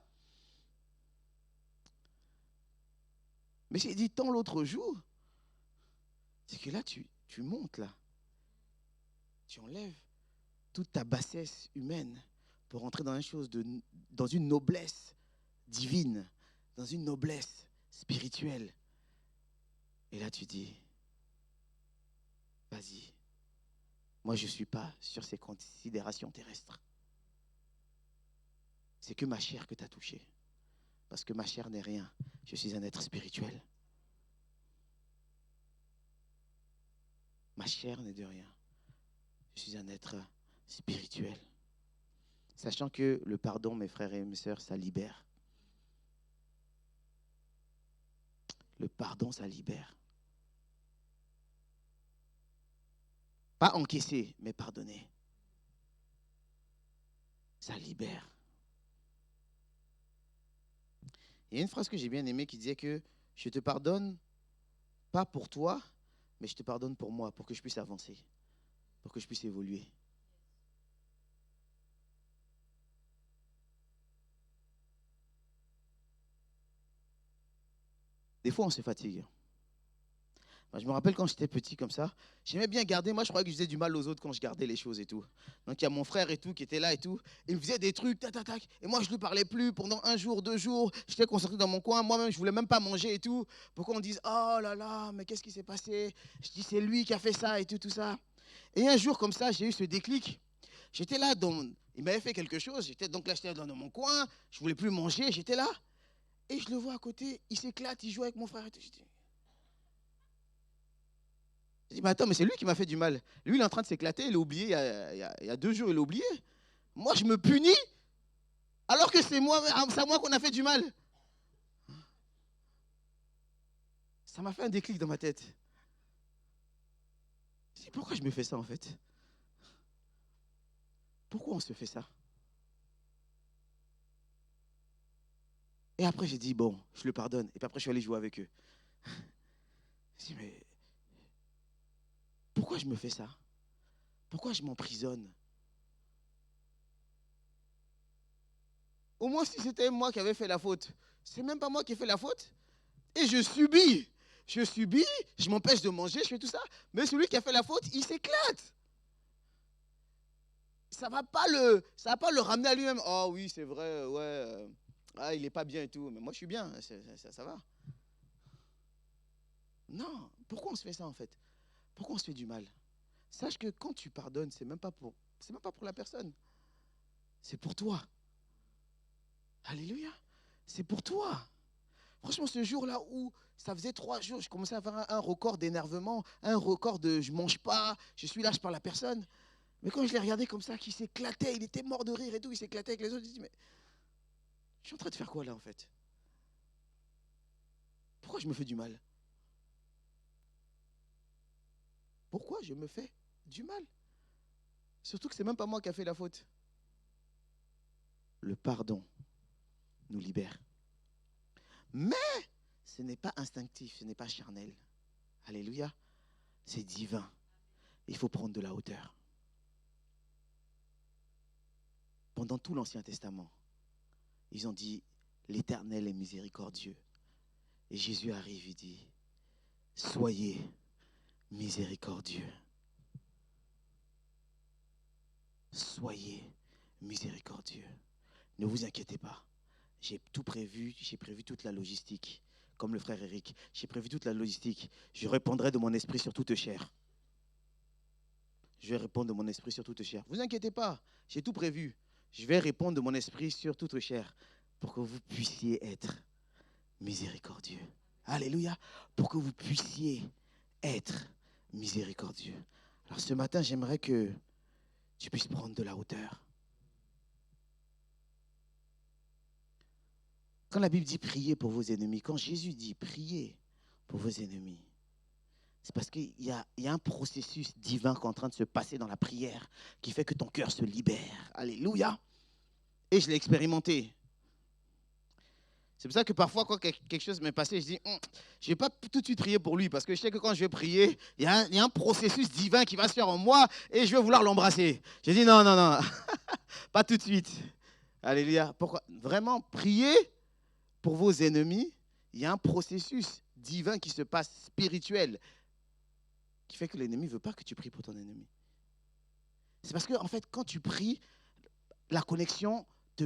Mais j'ai dit tant l'autre jour, c'est que là, tu montes là. Tu enlèves toute ta bassesse humaine pour entrer dans dans une noblesse divine, dans une noblesse spirituelle. Et là, tu dis, vas-y, moi, je ne suis pas sur ces considérations terrestres. C'est que ma chair que tu as touchée. Parce que ma chair n'est rien. Je suis un être spirituel. Ma chair n'est de rien. Je suis un être spirituel. Sachant que le pardon, mes frères et mes sœurs, ça libère. Le pardon, ça libère. Pas encaisser, mais pardonner. Ça libère. Il y a une phrase que j'ai bien aimée qui disait que je te pardonne pas pour toi, mais je te pardonne pour moi, pour que je puisse avancer, pour que je puisse évoluer. Des fois, on se fatigue. Moi, je me rappelle quand j'étais petit comme ça, j'aimais bien garder. Moi, je croyais que je faisais du mal aux autres quand je gardais les choses et tout. Donc, il y a mon frère et tout qui était là et tout. Il me faisait des trucs, tac, tac, tac. Et moi, je ne lui parlais plus pendant 1 jour, 2 jours. J'étais concentré dans mon coin. Moi-même, je ne voulais même pas manger et tout. Pourquoi on dise, oh là là, mais qu'est-ce qui s'est passé? Je dis, c'est lui qui a fait ça et tout, tout ça. Et un jour, comme ça, j'ai eu ce déclic. J'étais là, il m'avait fait quelque chose. J'étais donc là, j'étais dans mon coin. Je ne voulais plus manger. J'étais là. Et je le vois à côté. Il s'éclate, il joue avec mon frère et tout. Je dis, mais attends, mais c'est lui qui m'a fait du mal. Lui, il est en train de s'éclater, il a oublié, il y a 2 jours, il a oublié. Moi, je me punis, alors que c'est à moi qu'on a fait du mal. Ça m'a fait un déclic dans ma tête. Je dis, pourquoi je me fais ça en fait? Pourquoi on se fait ça? Et après, j'ai dit, bon, je le pardonne. Et puis après, je suis allé jouer avec eux. Je dis, mais pourquoi je me fais ça? Pourquoi je m'emprisonne? Au moins, si c'était moi qui avais fait la faute, c'est même pas moi qui ai fait la faute. Et je subis, je m'empêche de manger, je fais tout ça. Mais celui qui a fait la faute, il s'éclate. Ça va pas le ramener à lui-même. Oh oui, c'est vrai, ouais, il est pas bien et tout. Mais moi, je suis bien, ça va. Non, pourquoi on se fait ça en fait? Pourquoi on se fait du mal? Sache que quand tu pardonnes, c'est même pas pour la personne. C'est pour toi. Alléluia. C'est pour toi. Franchement, ce jour-là où ça faisait 3 jours, je commençais à avoir un record d'énervement, un record de je mange pas, je suis là, je parle à personne. Mais quand je l'ai regardé comme ça, qui s'éclatait, il était mort de rire et tout, il s'éclatait avec les autres, je me dis, mais je suis en train de faire quoi là en fait? Pourquoi je me fais du mal? Pourquoi je me fais du mal? Surtout que c'est même pas moi qui a fait la faute. Le pardon nous libère. Mais ce n'est pas instinctif, ce n'est pas charnel. Alléluia. C'est divin. Il faut prendre de la hauteur. Pendant tout l'Ancien Testament, ils ont dit, l'Éternel est miséricordieux. Et Jésus arrive, il dit, soyez miséricordieux. Soyez miséricordieux. Ne vous inquiétez pas. J'ai tout prévu, j'ai prévu toute la logistique. Comme le frère Eric, j'ai prévu toute la logistique. Je répondrai de mon esprit sur toute chair. Je vais répondre de mon esprit sur toute chair. Vous inquiétez pas, j'ai tout prévu. Je vais répondre de mon esprit sur toute chair pour que vous puissiez être miséricordieux. Alléluia. Pour que vous puissiez être miséricordieux. Alors ce matin, j'aimerais que tu puisses prendre de la hauteur. Quand la Bible dit prier pour vos ennemis, quand Jésus dit prier pour vos ennemis, c'est parce qu'il y a un processus divin qui est en train de se passer dans la prière qui fait que ton cœur se libère. Alléluia. Et je l'ai expérimenté. C'est pour ça que parfois, quand quelque chose m'est passé, je dis, je ne vais pas tout de suite prier pour lui, parce que je sais que quand je vais prier, il y a un processus divin qui va se faire en moi, et je vais vouloir l'embrasser. J'ai dit, non, pas tout de suite. Alléluia. Pourquoi? Vraiment, prier pour vos ennemis, il y a un processus divin qui se passe, spirituel, qui fait que l'ennemi ne veut pas que tu pries pour ton ennemi. C'est parce que, en fait, quand tu pries, la connexion te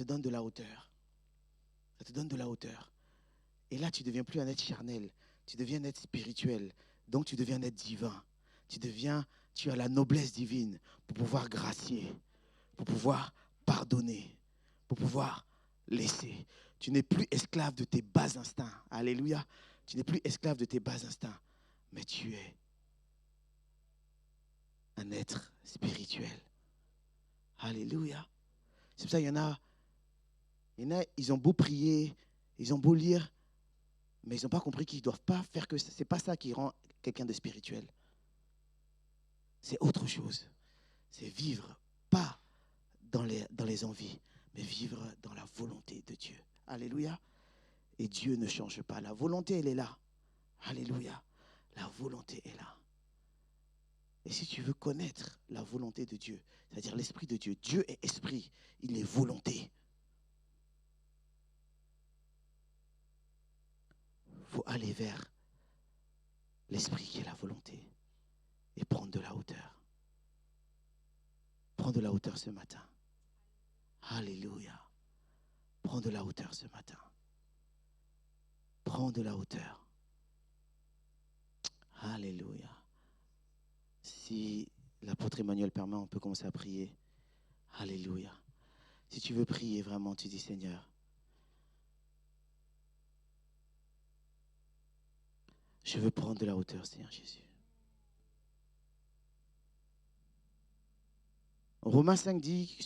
donne de la hauteur. Ça te donne de la hauteur. Et là, tu ne deviens plus un être charnel. Tu deviens un être spirituel. Donc, tu deviens un être divin. Tu as la noblesse divine pour pouvoir gracier, pour pouvoir pardonner, pour pouvoir laisser. Tu n'es plus esclave de tes bas instincts. Alléluia. Tu n'es plus esclave de tes bas instincts. Mais tu es un être spirituel. Alléluia. C'est pour ça qu'il y en a, ils ont beau prier, ils ont beau lire, mais ils n'ont pas compris qu'ils ne doivent pas faire que ça. Ce n'est pas ça qui rend quelqu'un de spirituel. C'est autre chose. C'est vivre pas dans les envies, mais vivre dans la volonté de Dieu. Alléluia. Et Dieu ne change pas. La volonté, elle est là. Alléluia. La volonté est là. Et si tu veux connaître la volonté de Dieu, c'est-à-dire l'esprit de Dieu, Dieu est esprit, il est volonté. Il faut aller vers l'esprit qui est la volonté et prendre de la hauteur. Prends de la hauteur ce matin. Alléluia. Prends de la hauteur ce matin. Prends de la hauteur. Alléluia. Si l'apôtre Emmanuel permet, on peut commencer à prier. Alléluia. Si tu veux prier vraiment, tu dis Seigneur, je veux prendre de la hauteur, Seigneur Jésus. Romains 5 dit,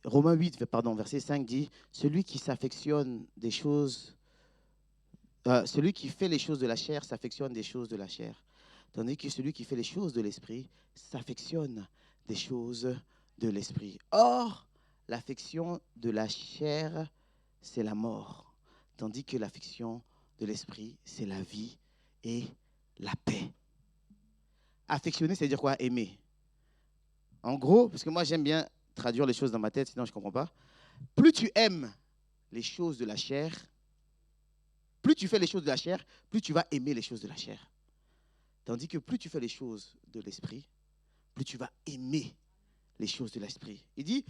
Romains 8, verset 5 dit, celui qui s'affectionne des choses, celui qui fait les choses de la chair s'affectionne des choses de la chair. Tandis que celui qui fait les choses de l'esprit s'affectionne des choses de l'esprit. Or, l'affection de la chair, c'est la mort. Tandis que l'affection de l'esprit, c'est la vie et la paix. Affectionner, c'est dire quoi? Aimer. En gros, parce que moi j'aime bien traduire les choses dans ma tête, sinon je ne comprends pas. Plus tu aimes les choses de la chair, plus tu fais les choses de la chair, plus tu vas aimer les choses de la chair. Tandis que plus tu fais les choses de l'esprit, plus tu vas aimer les choses de l'esprit. Il dit,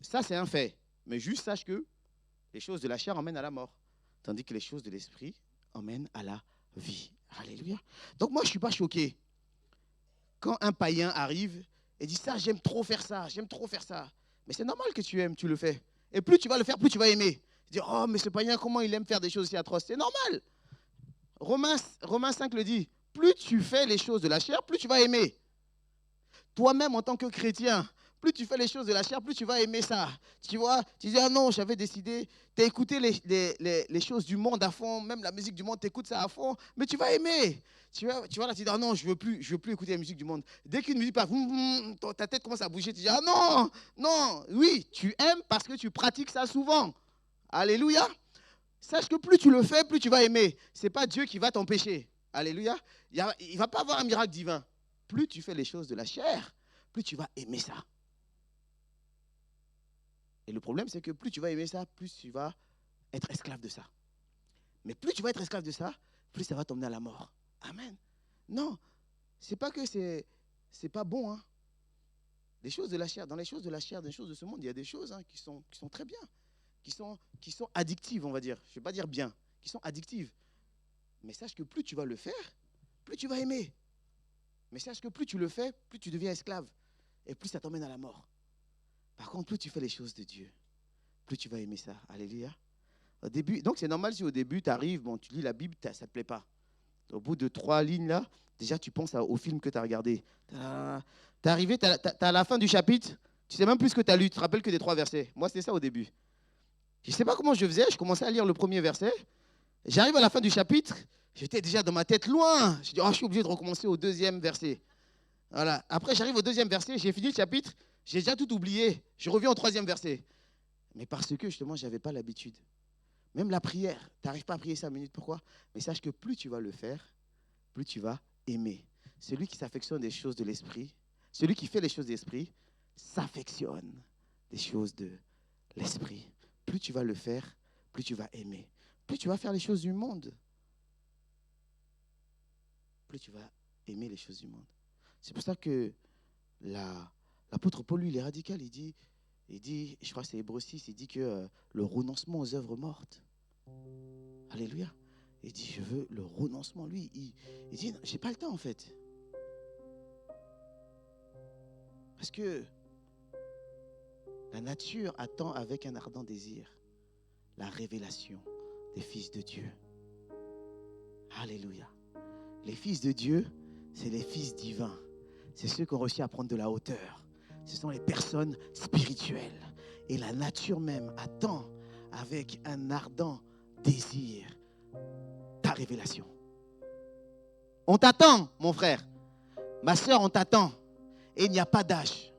ça c'est un fait, mais juste sache que les choses de la chair emmènent à la mort, tandis que les choses de l'esprit emmènent à la vie. Alléluia. Donc moi je ne suis pas choqué quand un païen arrive et dit ça, j'aime trop faire ça. Mais c'est normal que tu aimes, tu le fais. Et plus tu vas le faire, plus tu vas aimer. Tu dis, oh, mais ce païen, comment il aime faire des choses si atroces? C'est normal. Romains 5 le dit, plus tu fais les choses de la chair, plus tu vas aimer. Toi-même, en tant que chrétien, plus tu fais les choses de la chair, plus tu vas aimer ça. Tu vois, tu dis, ah non, j'avais décidé, tu as écouté les choses du monde à fond, même la musique du monde, tu écoutes ça à fond, mais tu vas aimer. Tu vois là, tu dis, ah non, je veux plus écouter la musique du monde. Dès qu'une musique passe, ta tête commence à bouger, tu dis, ah non, oui, tu aimes parce que tu pratiques ça souvent. Alléluia. Sache que plus tu le fais, plus tu vas aimer. Ce n'est pas Dieu qui va t'empêcher. Alléluia. Il ne va pas avoir un miracle divin. Plus tu fais les choses de la chair, plus tu vas aimer ça. Et le problème, c'est que plus tu vas aimer ça, plus tu vas être esclave de ça. Mais plus tu vas être esclave de ça, plus ça va t'emmener à la mort. Amen. Non, c'est pas que c'est pas bon. Hein. Les choses de la chair, dans les choses de la chair, des choses de ce monde, il y a des choses qui sont très bien, qui sont addictives, on va dire. Je ne vais pas dire bien, qui sont addictives. Mais sache que plus tu vas le faire, plus tu vas aimer. Mais sache que plus tu le fais, plus tu deviens esclave. Et plus ça t'emmène à la mort. Par contre, plus tu fais les choses de Dieu, plus tu vas aimer ça. Alléluia. Au début, donc c'est normal si au début, tu arrives, tu lis la Bible, ça ne te plaît pas. Au bout de 3 lignes, là, déjà, tu penses au film que tu as regardé. Tu es arrivé, tu es à la fin du chapitre, tu ne sais même plus ce que tu as lu, tu te rappelles que des 3 versets. Moi, c'était ça au début. Je ne sais pas comment je faisais, je commençais à lire le premier verset. J'arrive à la fin du chapitre, j'étais déjà dans ma tête loin. Je dis, je suis obligé de recommencer au 2e verset. Voilà. Après, j'arrive au 2e verset, j'ai fini le chapitre, j'ai déjà tout oublié. Je reviens au 3e verset. Mais parce que, justement, je n'avais pas l'habitude. Même la prière, tu n'arrives pas à prier 5 minutes. Pourquoi? Mais sache que plus tu vas le faire, plus tu vas aimer. Celui qui s'affectionne des choses de l'esprit, celui qui fait les choses de l'esprit, s'affectionne des choses de l'esprit. Plus tu vas le faire, plus tu vas aimer. Plus tu vas faire les choses du monde, plus tu vas aimer les choses du monde. C'est pour ça que l'apôtre Paul, lui, il est radical. Il dit, je crois que c'est Hébreux 6, il dit que le renoncement aux œuvres mortes. Alléluia. Il dit, je veux le renoncement. Lui, il dit, j'ai pas le temps en fait. Parce que la nature attend avec un ardent désir la révélation des fils de Dieu. Alléluia. Les fils de Dieu, c'est les fils divins. C'est ceux qui ont réussi à prendre de la hauteur. Ce sont les personnes spirituelles. Et la nature même attend avec un ardent désir ta révélation. On t'attend, mon frère. Ma soeur, on t'attend. Et il n'y a pas d'âge.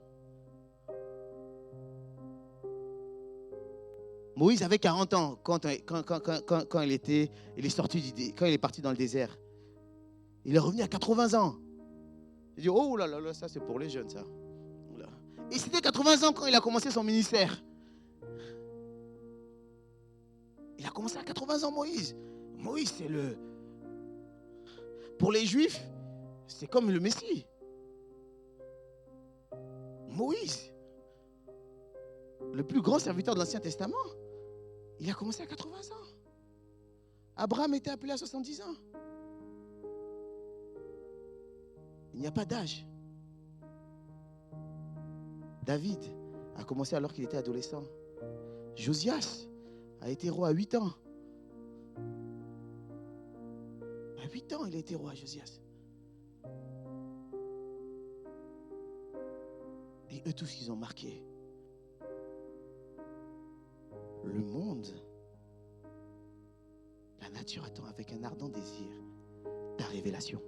Moïse avait 40 ans quand il est sorti quand il est parti dans le désert. Il est revenu à 80 ans. Il dit, oh là là, ça c'est pour les jeunes, ça. Et c'était 80 ans quand il a commencé son ministère. Il a commencé à 80 ans, Moïse. Moïse, c'est le... Pour les Juifs, c'est comme le Messie. Moïse, le plus grand serviteur de l'Ancien Testament, il a commencé à 80 ans. Abraham était appelé à 70 ans. Il n'y a pas d'âge. David a commencé alors qu'il était adolescent. Josias a été roi à 8 ans. À 8 ans, il a été roi, Josias. Et eux tous, ils ont marqué. Le monde, la nature attend avec un ardent désir ta révélation.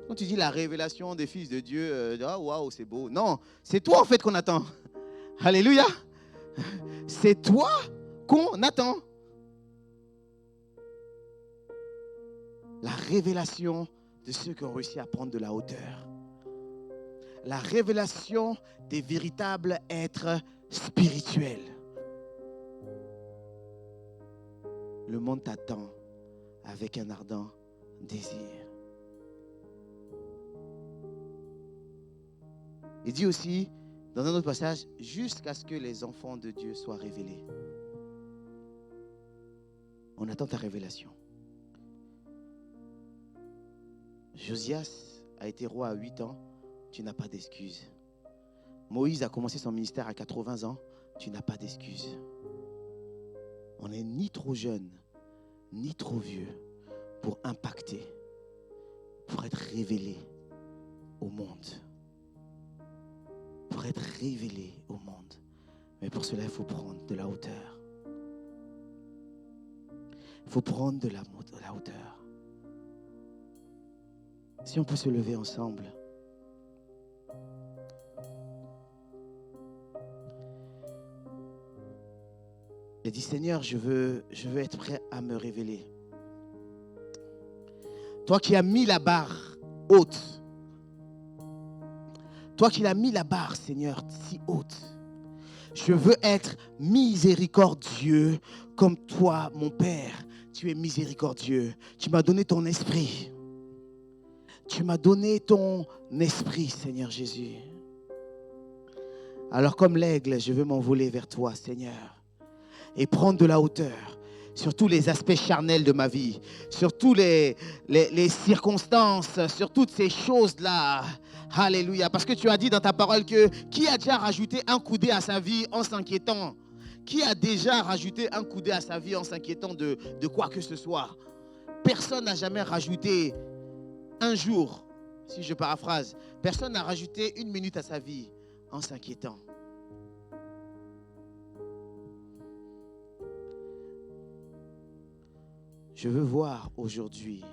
Quand tu dis la révélation des fils de Dieu, ah waouh, c'est beau. Non, c'est toi en fait qu'on attend. Alléluia. C'est toi qu'on attend. La révélation de ceux qui ont réussi à prendre de la hauteur. La révélation des véritables êtres spirituels. Le monde t'attend avec un ardent désir. Il dit aussi, dans un autre passage, jusqu'à ce que les enfants de Dieu soient révélés. On attend ta révélation. Josias a été roi à 8 ans, tu n'as pas d'excuse. Moïse a commencé son ministère à 80 ans, tu n'as pas d'excuse. On n'est ni trop jeune, ni trop vieux pour impacter, pour être révélé au monde. Pour être révélé au monde. Mais pour cela, il faut prendre de la hauteur. Il faut prendre de la hauteur. Si on peut se lever ensemble. Et dit, Seigneur, je veux être prêt à me révéler. Toi qui as mis la barre haute. Toi qui l'as mis la barre, Seigneur, si haute. Je veux être miséricordieux comme toi, mon Père. Tu es miséricordieux. Tu m'as donné ton esprit. Tu m'as donné ton esprit, Seigneur Jésus. Alors comme l'aigle, je veux m'envoler vers toi, Seigneur. Et prendre de la hauteur sur tous les aspects charnels de ma vie. Sur tous les circonstances, sur toutes ces choses-là. Alléluia. Parce que tu as dit dans ta parole que qui a déjà rajouté un coudé à sa vie en s'inquiétant? Qui a déjà rajouté un coudé à sa vie en s'inquiétant de quoi que ce soit? Personne n'a jamais rajouté un jour, si je paraphrase. Personne n'a rajouté 1 minute à sa vie en s'inquiétant. Je veux voir aujourd'hui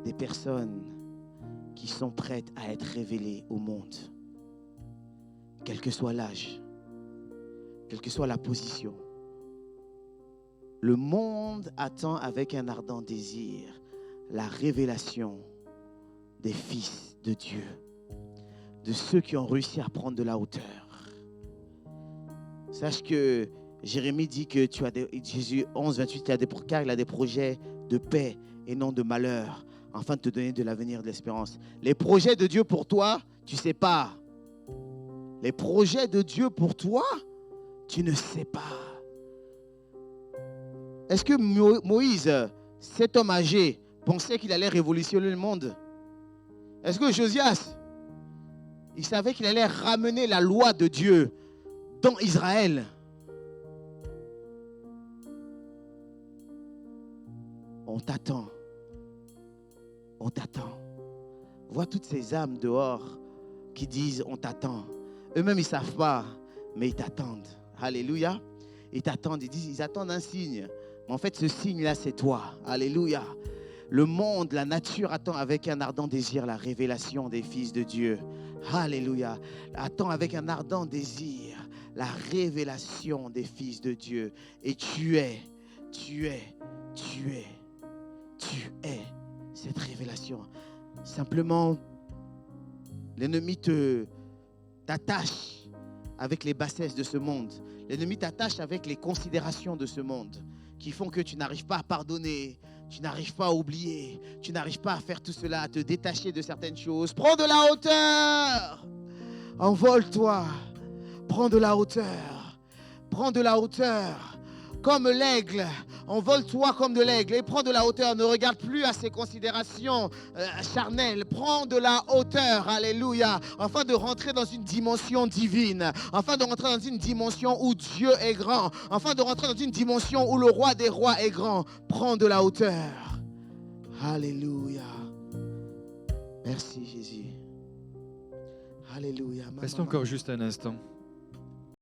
des personnes qui sont prêtes à être révélées au monde. Quel que soit l'âge, quelle que soit la position. Le monde attend avec un ardent désir la révélation des fils de Dieu, de ceux qui ont réussi à prendre de la hauteur. Sache que Jérémie dit que tu as Jésus 11, 28, car il a des projets de paix et non de malheur, afin de te donner de l'avenir, de l'espérance. Les projets de Dieu pour toi, tu ne sais pas. Les projets de Dieu pour toi, tu ne sais pas. Est-ce que Moïse, cet homme âgé, pensait qu'il allait révolutionner le monde? Est-ce que Josias, il savait qu'il allait ramener la loi de Dieu dans Israël? On t'attend. On t'attend. Vois toutes ces âmes dehors qui disent on t'attend. Eux-mêmes, ils ne savent pas, mais ils t'attendent. Alléluia. Ils t'attendent, ils attendent un signe. Mais en fait, ce signe-là, c'est toi. Alléluia. Le monde, la nature attend avec un ardent désir la révélation des fils de Dieu. Alléluia. Attend avec un ardent désir la révélation des fils de Dieu. Et tu es cette révélation. Simplement, l'ennemi t'attache avec les bassesses de ce monde. L'ennemi t'attache avec les considérations de ce monde qui font que tu n'arrives pas à pardonner, tu n'arrives pas à oublier, tu n'arrives pas à faire tout cela, à te détacher de certaines choses. Prends de la hauteur. Envole-toi. Prends de la hauteur. Prends de la hauteur. Comme l'aigle, envole-toi comme de l'aigle et prends de la hauteur. Ne regarde plus à ces considérations charnelles. Prends de la hauteur, alléluia, afin de rentrer dans une dimension divine, afin de rentrer dans une dimension où Dieu est grand, afin de rentrer dans une dimension où le roi des rois est grand. Prends de la hauteur. Alléluia. Merci Jésus. Alléluia. Restons encore juste un instant.